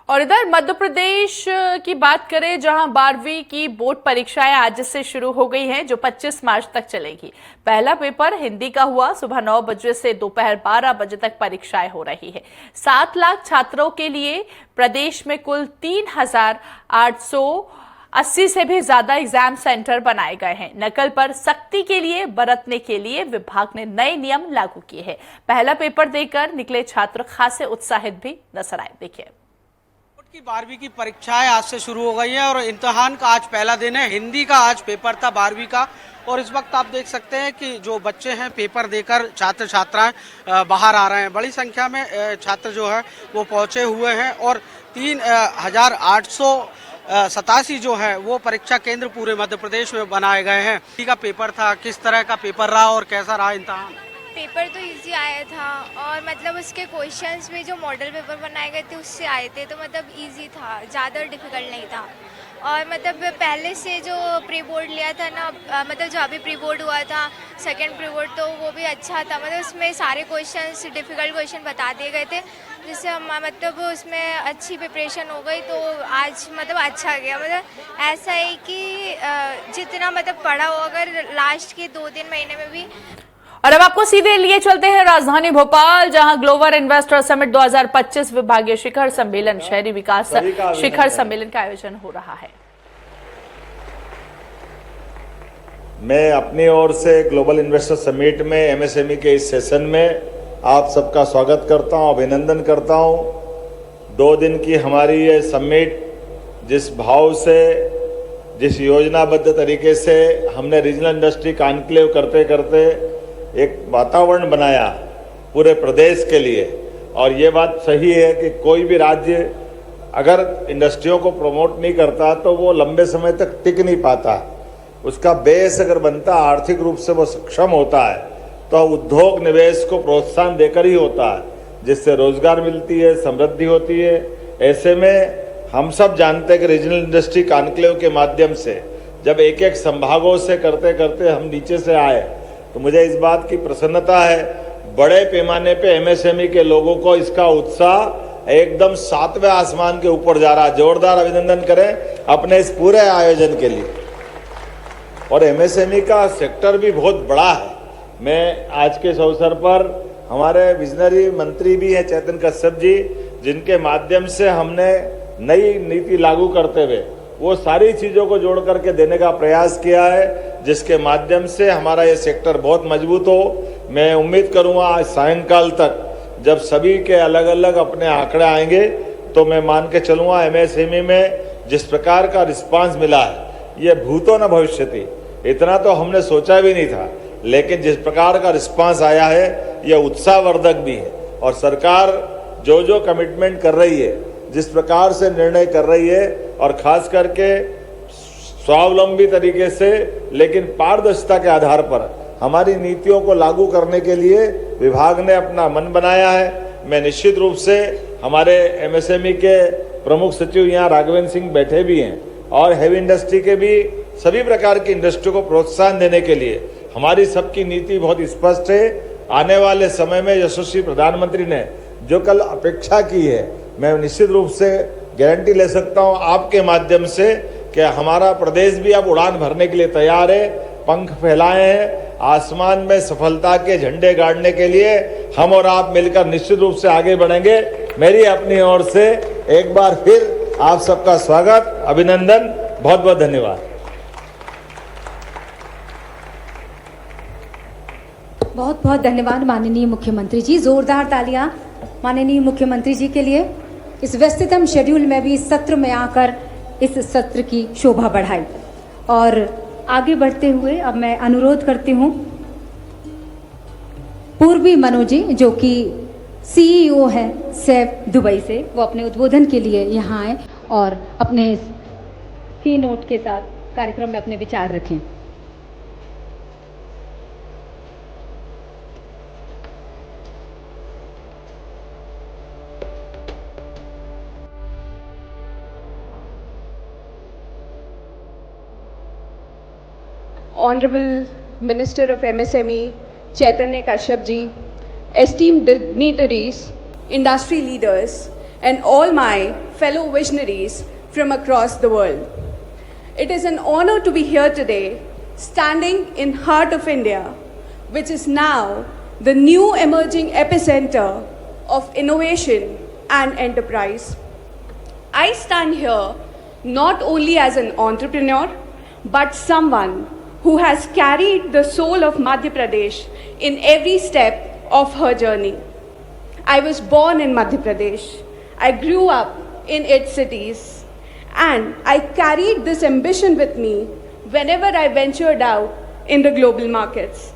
और इधर मध्य प्रदेश की बात करें, जहां 12वीं की बोर्ड परीक्षाएं आज से शुरू हो गई हैं, जो 25 मार्च तक चलेगी। पहला पेपर हिंदी का हुआ। सुबह 9 बजे से दोपहर 12 बजे तक परीक्षाएं हो रही है। 7 लाख छात्रों के लिए प्रदेश में कुल 3,880 से भी ज्यादा एग्जाम सेंटर बनाए गए हैं। नकल पर सख्ती के लिए बरतने के लिए विभाग ने नए नियम लागू किए हैं। पहला पेपर देकर निकले छात्र खासे उत्साहित भी नजर आए। देखिए, की 12वीं की परीक्षाएं आज से शुरू हो गई हैं और इम्तिहान का आज पहला दिन है। हिंदी का आज पेपर था 12वीं का, और इस वक्त आप देख सकते हैं कि जो बच्चे हैं पेपर देकर छात्र छात्राएं बाहर आ रहे हैं। बड़ी संख्या में छात्र जो है वो पहुंचे हुए हैं और 3,887 जो है वो परीक्षा केंद्र पूरे मध्य प्रदेश में बनाए गए हैं। हिंदी का पेपर था, किस तरह का पेपर रहा और कैसा रहा इम्तिहान? पेपर तो इजी आया था और मतलब उसके क्वेश्चंस भी जो मॉडल पेपर बनाए गए थे उससे आए थे, तो मतलब इजी था, ज़्यादा डिफिकल्ट नहीं था। और मतलब पहले से जो प्री बोर्ड लिया था ना, मतलब जो अभी प्री बोर्ड हुआ था सेकंड प्री बोर्ड, तो वो भी अच्छा था। मतलब उसमें सारे क्वेश्चंस डिफ़िकल्ट क्वेश्चन बता दिए गए थे, जिससे हम मतलब उसमें अच्छी प्रिपरेशन हो गई, तो आज मतलब अच्छा गया। मतलब ऐसा है कि जितना मतलब पढ़ा हो, अगर लास्ट के 2-3 महीने में भी। और अब आपको सीधे लिए चलते हैं राजधानी भोपाल, जहां ग्लोबल इन्वेस्टर समिट 2025 विभागीय शिखर सम्मेलन, शहरी विकास शिखर सम्मेलन का आयोजन हो रहा है। मैं अपनी ओर से ग्लोबल इन्वेस्टर समिट में एमएसएमई के इस सेशन में आप सबका स्वागत करता हूं, अभिनंदन करता हूं। 2 दिन की हमारी ये समिट जिस भाव से, जिस योजनाबद्ध तरीके से हमने रीजनल इंडस्ट्री कॉन्क्लेव करते करते एक वातावरण बनाया पूरे प्रदेश के लिए, और ये बात सही है कि कोई भी राज्य अगर इंडस्ट्रियों को प्रमोट नहीं करता तो वो लंबे समय तक टिक नहीं पाता। उसका बेस अगर बनता, आर्थिक रूप से वो सक्षम होता है, तो उद्योग निवेश को प्रोत्साहन देकर ही होता है, जिससे रोजगार मिलती है, समृद्धि होती है। ऐसे में हम सब जानते हैं कि रीजनल इंडस्ट्री कॉन्क्लेव के माध्यम से जब एक एक संभागों से करते करते हम नीचे से आए, तो मुझे इस बात की प्रसन्नता है, बड़े पैमाने पे एमएसएमई के लोगों को इसका उत्साह एकदम 7वें आसमान के ऊपर जा रहा है। जोरदार अभिनंदन करें अपने इस पूरे आयोजन के लिए। और एमएसएमई का सेक्टर भी बहुत बड़ा है। मैं आज के इस अवसर पर, हमारे विजनरी मंत्री भी हैं चेतन कश्यप जी, जिनके माध्यम से हमने नई नीति लागू करते हुए वो सारी चीज़ों को जोड़ करके देने का प्रयास किया है, जिसके माध्यम से हमारा ये सेक्टर बहुत मजबूत हो। मैं उम्मीद करूँगा आज सायंकाल तक जब सभी के अलग अलग अपने आंकड़े आएंगे, तो मैं मान के चलूँगा एमएसएमई में जिस प्रकार का रिस्पांस मिला है, ये भूतो न भविष्यति, इतना तो हमने सोचा भी नहीं था, लेकिन जिस प्रकार का रिस्पांस आया है ये उत्साहवर्धक भी है। और सरकार जो जो कमिटमेंट कर रही है, जिस प्रकार से निर्णय कर रही है, और खास करके स्वावलंबी तरीके से लेकिन पारदर्शिता के आधार पर हमारी नीतियों को लागू करने के लिए विभाग ने अपना मन बनाया है। मैं निश्चित रूप से, हमारे एमएसएमई के प्रमुख सचिव यहाँ राघवेंद्र सिंह बैठे भी हैं, और हेवी इंडस्ट्री के भी सभी प्रकार की इंडस्ट्री को प्रोत्साहन देने के लिए हमारी सबकी नीति बहुत स्पष्ट है। आने वाले समय में यशस्वी प्रधानमंत्री ने जो कल अपेक्षा की है, मैं निश्चित रूप से गारंटी ले सकता हूं आपके माध्यम से कि हमारा प्रदेश भी अब उड़ान भरने के लिए तैयार है, पंख फैलाए हैं, आसमान में सफलता के झंडे गाड़ने के लिए हम और आप मिलकर निश्चित रूप से आगे बढ़ेंगे। मेरी अपनी ओर से एक बार फिर आप सबका स्वागत, अभिनंदन, बहुत बहुत धन्यवाद। बहुत बहुत धन्यवाद माननीय मुख्यमंत्री जी। जोरदार तालियां माननीय मुख्यमंत्री जी के लिए। इस व्यस्ततम शेड्यूल में भी इस सत्र में आकर इस सत्र की शोभा बढ़ाई। और आगे बढ़ते हुए अब मैं अनुरोध करती हूं पूर्वी मनोज जी, जो कि सीईओ है सैफ दुबई से, वो अपने उद्बोधन के लिए यहाँ आए और अपने की नोट के साथ कार्यक्रम में अपने विचार रखें। Honorable Minister of MSME, Chaitanya Kashyap ji, esteemed dignitaries, industry leaders, and all my fellow visionaries from across the world. It is an honor to be here today, standing in heart of India, which is now the new emerging epicenter of innovation and enterprise. I stand here not only as an entrepreneur, but someone who has carried the soul of Madhya Pradesh in every step of her journey. I was born in Madhya Pradesh. I grew up in its cities, and I carried this ambition with me whenever I ventured out in the global markets,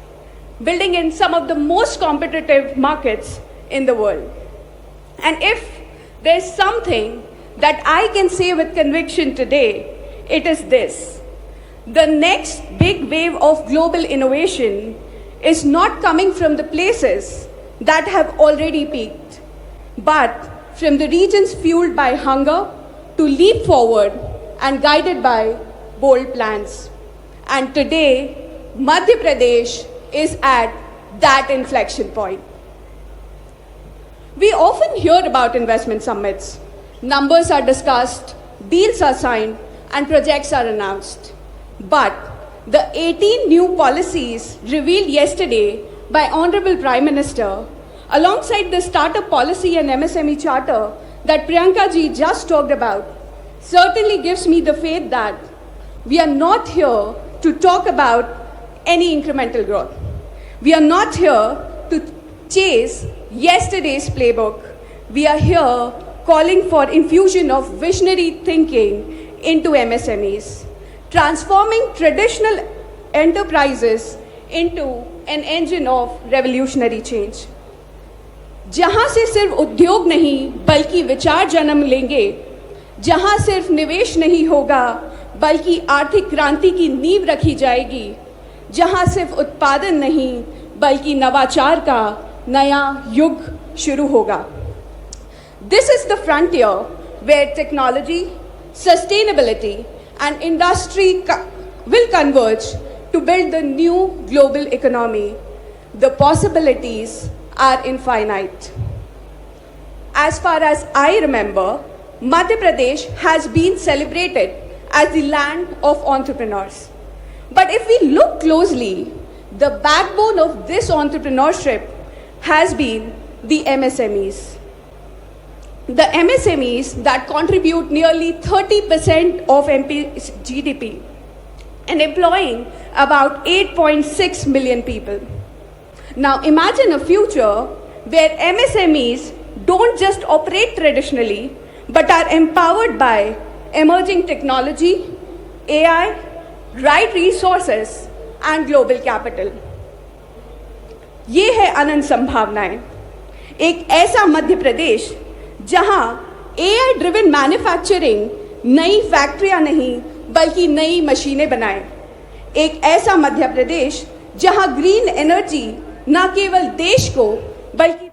building in some of the most competitive markets in the world. And if there's something that I can say with conviction today, it is this: the next big wave of global innovation is not coming from the places that have already peaked, but from the regions fueled by hunger to leap forward and guided by bold plans. And today, Madhya Pradesh is at that inflection point. We often hear about investment summits. Numbers are discussed, deals are signed, and projects are announced. But the 18 new policies revealed yesterday by Honorable Prime Minister, alongside the Startup Policy and MSME Charter that Priyanka ji just talked about, certainly gives me the faith that we are not here to talk about any incremental growth. We are not here to chase yesterday's playbook. We are here calling for infusion of visionary thinking into MSMEs, transforming traditional enterprises into an engine of revolutionary change. जहां से सिर्फ उद्योग नहीं बल्कि विचार जन्म लेंगे, जहां सिर्फ निवेश नहीं होगा बल्कि आर्थिक क्रांति की नींव रखी जाएगी, जहां सिर्फ उत्पादन नहीं बल्कि नवाचार का नया युग शुरू होगा. This is the frontier where technology, sustainability and industry will converge to build the new global economy. The possibilities are infinite. As far as I remember, Madhya Pradesh has been celebrated as the land of entrepreneurs. But if we look closely, the backbone of this entrepreneurship has been the MSMEs. The MSMEs that contribute nearly 30% of MP's GDP and employing about 8.6 million people. Now imagine a future where MSMEs don't just operate traditionally, but are empowered by emerging technology, AI, right resources and global capital. ये है अनंत संभावनाएं. एक ऐसा मध्य प्रदेश जहां AI driven manufacturing नई फैक्ट्रियां नहीं बल्कि नई मशीनें बनाए. एक ऐसा मध्य प्रदेश जहां ग्रीन एनर्जी न केवल देश को बल्कि